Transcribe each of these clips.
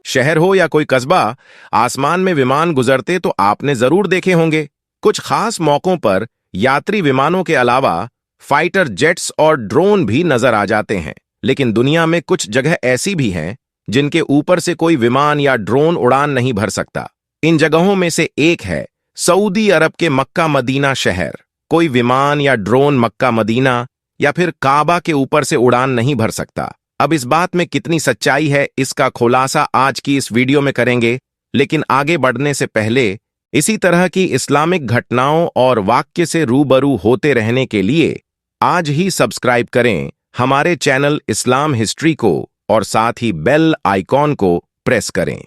शहर हो या कोई कस्बा, आसमान में विमान गुजरते तो आपने जरूर देखे होंगे। कुछ खास मौकों पर यात्री विमानों के अलावा फाइटर जेट्स और ड्रोन भी नजर आ जाते हैं। लेकिन दुनिया में कुछ जगह ऐसी भी हैं जिनके ऊपर से कोई विमान या ड्रोन उड़ान नहीं भर सकता। इन जगहों में से एक है सऊदी अरब के मक्का मदीना शहर। कोई विमान या ड्रोन मक्का मदीना या फिर काबा के ऊपर से उड़ान नहीं भर सकता। अब इस बात में कितनी सच्चाई है, इसका खुलासा आज की इस वीडियो में करेंगे। लेकिन आगे बढ़ने से पहले इसी तरह की इस्लामिक घटनाओं और वाक्य से रूबरू होते रहने के लिए आज ही सब्सक्राइब करें हमारे चैनल इस्लाम हिस्ट्री को और साथ ही बेल आइकॉन को प्रेस करें।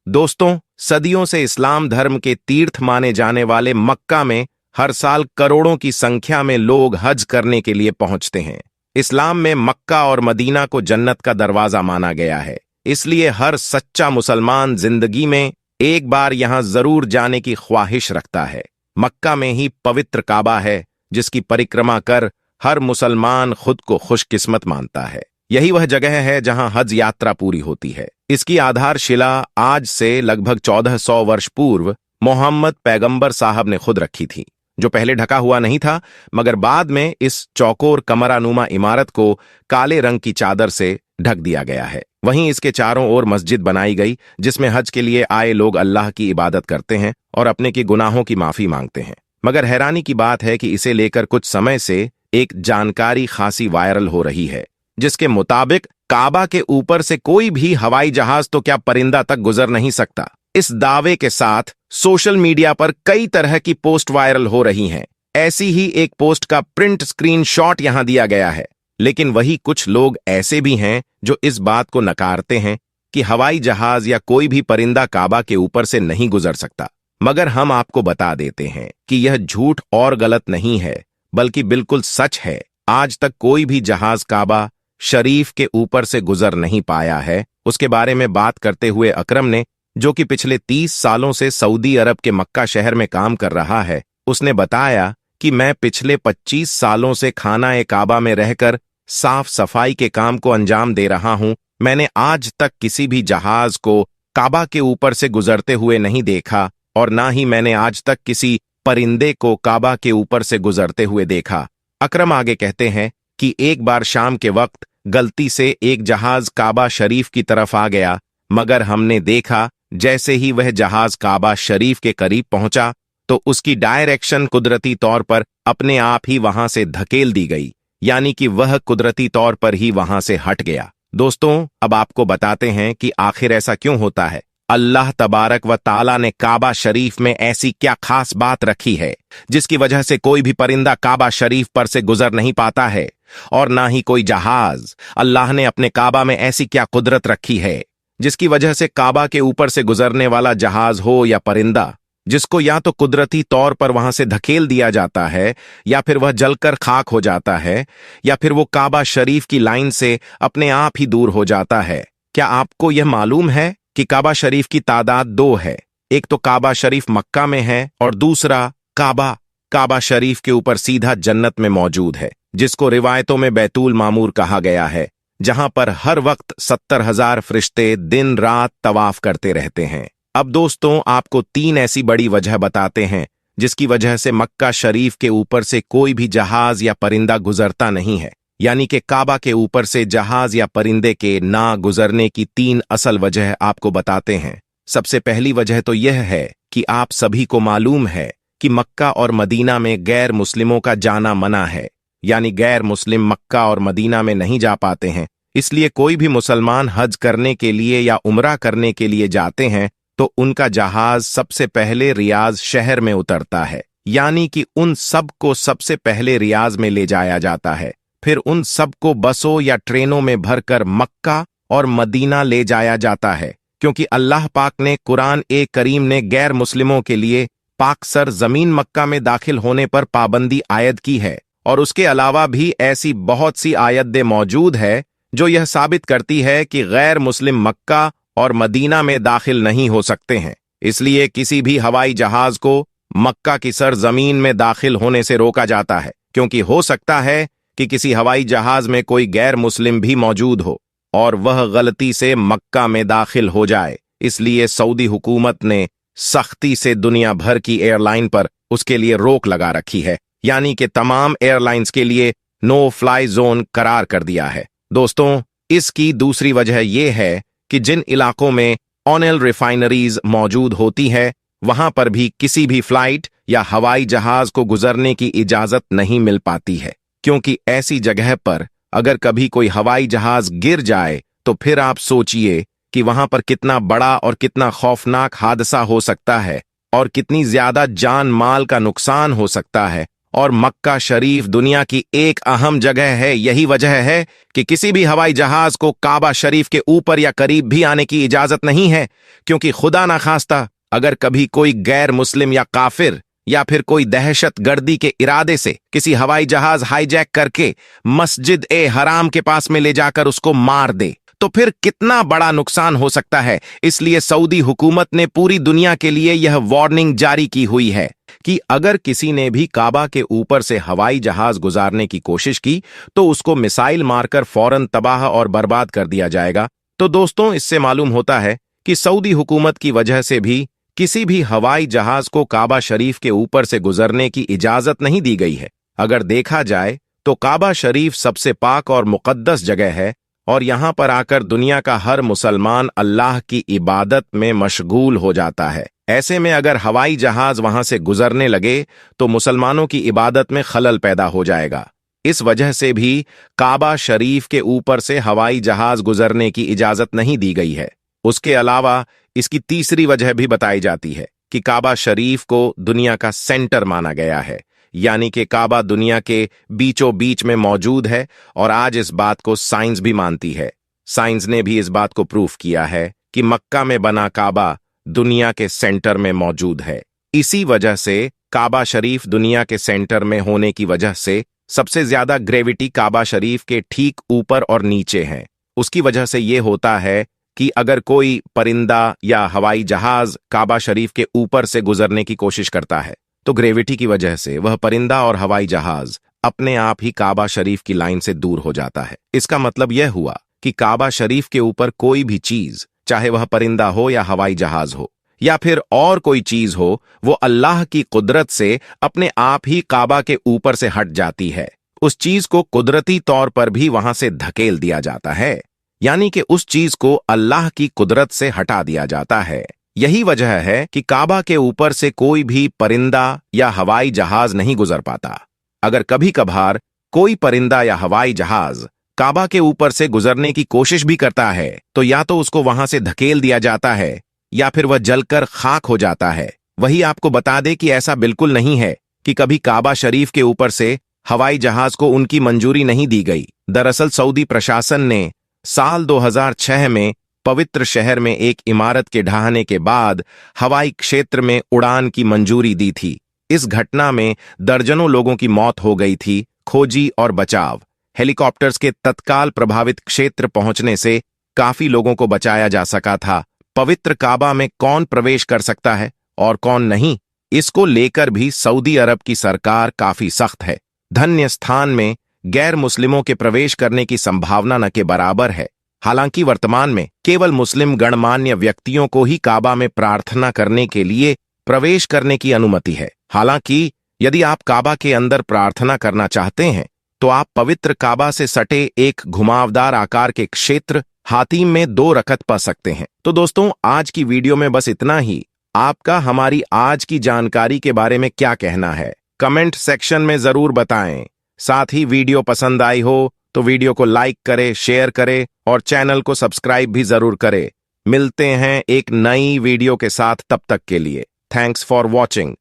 दोस्तों, सदियों से इस्लाम धर्म के तीर्थ माने जाने वाले मक्का में हर साल करोड़ों की संख्या में लोग हज करने के लिए पहुंचते हैं। इस्लाम में मक्का और मदीना को जन्नत का दरवाजा माना गया है, इसलिए हर सच्चा मुसलमान जिंदगी में एक बार यहां जरूर जाने की ख्वाहिश रखता है। मक्का में ही पवित्र काबा है, जिसकी परिक्रमा कर हर मुसलमान खुद को खुशकिस्मत मानता है। यही वह जगह है जहां हज यात्रा पूरी होती है। इसकी आधारशिला आज से लगभग 1400 वर्ष पूर्व मोहम्मद पैगंबर साहब ने खुद रखी थी, जो पहले ढका हुआ नहीं था, मगर बाद में इस चौकोर कमरानुमा इमारत को काले रंग की चादर से ढक दिया गया है। वहीं इसके चारों ओर मस्जिद बनाई गई, जिसमें हज के लिए आए लोग अल्लाह की इबादत करते हैं और अपने की गुनाहों की माफी मांगते हैं। मगर हैरानी की बात है कि इसे लेकर कुछ समय से एक जानकारी खासी वायरल हो रही है, जिसके मुताबिक काबा के ऊपर से कोई भी हवाई जहाज तो क्या परिंदा तक गुजर नहीं सकता। इस दावे के साथ सोशल मीडिया पर कई तरह की पोस्ट वायरल हो रही हैं। ऐसी ही एक पोस्ट का प्रिंट स्क्रीनशॉट यहां दिया गया है। लेकिन वही कुछ लोग ऐसे भी हैं जो इस बात को नकारते हैं कि हवाई जहाज या कोई भी परिंदा काबा के ऊपर से नहीं गुजर सकता। मगर हम आपको बता देते हैं कि यह झूठ और गलत नहीं है, बल्कि बिल्कुल सच है। आज तक कोई भी जहाज काबा शरीफ के ऊपर से गुजर नहीं पाया है। उसके बारे में बात करते हुए अकरम ने, जो कि पिछले 30 सालों से सऊदी अरब के मक्का शहर में काम कर रहा है, उसने बताया कि मैं पिछले 25 सालों से खाना काबा में रहकर साफ सफाई के काम को अंजाम दे रहा हूं। मैंने आज तक किसी भी जहाज को काबा के ऊपर से गुजरते हुए नहीं देखा और ना ही मैंने आज तक किसी परिंदे को काबा के ऊपर से गुजरते हुए देखा। अकरम आगे कहते हैं कि एक बार शाम के वक्त गलती से एक जहाज काबा शरीफ की तरफ आ गया, मगर हमने देखा जैसे ही वह जहाज काबा शरीफ के करीब पहुंचा तो उसकी डायरेक्शन कुदरती तौर पर अपने आप ही वहां से धकेल दी गई, यानी कि वह कुदरती तौर पर ही वहां से हट गया। दोस्तों, अब आपको बताते हैं कि आखिर ऐसा क्यों होता है। अल्लाह तबारक व ताला ने काबा शरीफ में ऐसी क्या खास बात रखी है जिसकी वजह से कोई भी परिंदा काबा शरीफ पर से गुजर नहीं पाता है, और ना ही कोई जहाज। अल्लाह ने अपने काबा में ऐसी क्या कुदरत रखी है जिसकी वजह से काबा के ऊपर से गुजरने वाला जहाज हो या परिंदा, जिसको या तो कुदरती तौर पर वहां से धकेल दिया जाता है, या फिर वह जलकर खाक हो जाता है, या फिर वो काबा शरीफ की लाइन से अपने आप ही दूर हो जाता है। क्या आपको यह मालूम है कि काबा शरीफ की तादाद 2 है। एक तो काबा शरीफ मक्का में है और दूसरा काबा शरीफ के ऊपर सीधा जन्नत में मौजूद है, जिसको रिवायतों में बैतुल मामूर कहा गया है, जहां पर हर वक्त 70,000 फरिश्ते दिन रात तवाफ करते रहते हैं। अब दोस्तों, आपको 3 ऐसी बड़ी वजह बताते हैं जिसकी वजह से मक्का शरीफ के ऊपर से कोई भी जहाज या परिंदा गुजरता नहीं है। यानी कि काबा के ऊपर से जहाज या परिंदे के ना गुजरने की 3 असल वजह आपको बताते हैं। सबसे पहली वजह तो यह है कि आप सभी को मालूम है कि मक्का और मदीना में गैर मुस्लिमों का जाना मना है, यानी गैर मुस्लिम मक्का और मदीना में नहीं जा पाते हैं। इसलिए कोई भी मुसलमान हज करने के लिए या उम्रा करने के लिए जाते हैं तो उनका जहाज सबसे पहले रियाज शहर में उतरता है, यानी कि उन सब को सबसे पहले रियाज में ले जाया जाता है। फिर उन सब को बसों या ट्रेनों में भरकर मक्का और मदीना ले जाया जाता है, क्योंकि अल्लाह पाक ने कुरान करीम ने गैर मुस्लिमों के लिए पाकसर जमीन मक्का में दाखिल होने पर पाबंदी आयद की है। और उसके अलावा भी ऐसी बहुत सी आयतें मौजूद है जो यह साबित करती है कि गैर मुस्लिम मक्का और मदीना में दाखिल नहीं हो सकते हैं। इसलिए किसी भी हवाई जहाज को मक्का की सरजमीन में दाखिल होने से रोका जाता है, क्योंकि हो सकता है कि किसी हवाई जहाज में कोई गैर मुस्लिम भी मौजूद हो और वह गलती से मक्का में दाखिल हो जाए। इसलिए सऊदी हुकूमत ने सख्ती से दुनिया भर की एयरलाइन पर उसके लिए रोक लगा रखी है, यानी कि तमाम एयरलाइंस के लिए नो फ्लाई जोन करार कर दिया है। दोस्तों, इसकी दूसरी वजह यह है कि जिन इलाकों में ऑयल रिफाइनरीज मौजूद होती है वहां पर भी किसी भी फ्लाइट या हवाई जहाज को गुजरने की इजाजत नहीं मिल पाती है, क्योंकि ऐसी जगह पर अगर कभी कोई हवाई जहाज गिर जाए तो फिर आप सोचिए कि वहां पर कितना बड़ा और कितना खौफनाक हादसा हो सकता है और कितनी ज्यादा जान माल का नुकसान हो सकता है। और मक्का शरीफ दुनिया की एक अहम जगह है। यही वजह है कि किसी भी हवाई जहाज को काबा शरीफ के ऊपर या करीब भी आने की इजाजत नहीं है, क्योंकि खुदा ना खास्ता अगर कभी कोई गैर मुस्लिम या काफिर या फिर कोई दहशतगर्दी के इरादे से किसी हवाई जहाज हाईजैक करके मस्जिद ए हराम के पास में ले जाकर उसको मार दे तो फिर कितना बड़ा नुकसान हो सकता है। इसलिए सऊदी हुकूमत ने पूरी दुनिया के लिए यह वार्निंग जारी की हुई है कि अगर किसी ने भी काबा के ऊपर से हवाई जहाज गुजारने की कोशिश की तो उसको मिसाइल मारकर फौरन तबाह और बर्बाद कर दिया जाएगा। तो दोस्तों, इससे मालूम होता है कि सऊदी हुकूमत की वजह से भी किसी भी हवाई जहाज को काबा शरीफ के ऊपर से गुजरने की इजाजत नहीं दी गई है। अगर देखा जाए तो काबा शरीफ सबसे पाक और मुकद्दस जगह है और यहां पर आकर दुनिया का हर मुसलमान अल्लाह की इबादत में मशगूल हो जाता है। ऐसे में अगर हवाई जहाज वहां से गुजरने लगे तो मुसलमानों की इबादत में खलल पैदा हो जाएगा। इस वजह से भी काबा शरीफ के ऊपर से हवाई जहाज गुजरने की इजाजत नहीं दी गई है। उसके अलावा इसकी तीसरी वजह भी बताई जाती है कि काबा शरीफ को दुनिया का सेंटर माना गया है, यानी कि काबा दुनिया के बीचों बीच में मौजूद है और आज इस बात को साइंस भी मानती है। साइंस ने भी इस बात को प्रूफ किया है कि मक्का में बना काबा दुनिया के सेंटर में मौजूद है। इसी वजह से काबा शरीफ दुनिया के सेंटर में होने की वजह से सबसे ज्यादा ग्रेविटी काबा शरीफ के ठीक ऊपर और नीचे है। उसकी वजह से यह होता है कि अगर कोई परिंदा या हवाई जहाज काबा शरीफ के ऊपर से गुजरने की कोशिश करता है तो ग्रेविटी की वजह से वह परिंदा और हवाई जहाज अपने आप ही काबा शरीफ की लाइन से दूर हो जाता है। इसका मतलब यह हुआ कि काबा शरीफ के ऊपर कोई भी चीज, चाहे वह परिंदा हो या हवाई जहाज हो या फिर और कोई चीज हो, वो अल्लाह की कुदरत से अपने आप ही काबा के ऊपर से हट जाती है। उस चीज को कुदरती तौर पर भी वहां से धकेल दिया जाता है, यानी कि उस चीज को अल्लाह की कुदरत से हटा दिया जाता है। यही वजह है कि काबा के ऊपर से कोई भी परिंदा या हवाई जहाज नहीं गुजर पाता। अगर कभी कभार कोई परिंदा या हवाई जहाज काबा के ऊपर से गुजरने की कोशिश भी करता है तो या तो उसको वहां से धकेल दिया जाता है या फिर वह जलकर खाक हो जाता है। वही आपको बता दे कि ऐसा बिल्कुल नहीं है कि कभी काबा शरीफ के ऊपर से हवाई जहाज को उनकी मंजूरी नहीं दी गई। दरअसल सऊदी प्रशासन ने साल 2006 में पवित्र शहर में एक इमारत के ढहने के बाद हवाई क्षेत्र में उड़ान की मंजूरी दी थी। इस घटना में दर्जनों लोगों की मौत हो गई थी। खोजी और बचाव हेलीकॉप्टर्स के तत्काल प्रभावित क्षेत्र पहुंचने से काफी लोगों को बचाया जा सका था। पवित्र काबा में कौन प्रवेश कर सकता है और कौन नहीं, इसको लेकर भी सऊदी अरब की सरकार काफी सख्त है। धन्य स्थान में गैर मुस्लिमों के प्रवेश करने की संभावना न के बराबर है। हालांकि वर्तमान में केवल मुस्लिम गणमान्य व्यक्तियों को ही काबा में प्रार्थना करने के लिए प्रवेश करने की अनुमति है। हालांकि यदि आप काबा के अंदर प्रार्थना करना चाहते हैं तो आप पवित्र काबा से सटे एक घुमावदार आकार के क्षेत्र हातीम में 2 रकत पढ़ सकते हैं। तो दोस्तों, आज की वीडियो में बस इतना ही। आपका हमारी आज की जानकारी के बारे में क्या कहना है, कमेंट सेक्शन में जरूर बताएं। साथ ही वीडियो पसंद आई हो तो वीडियो को लाइक करें, शेयर करें और चैनल को सब्सक्राइब भी जरूर करें। मिलते हैं एक नई वीडियो के साथ, तब तक के लिए थैंक्स फॉर वॉचिंग।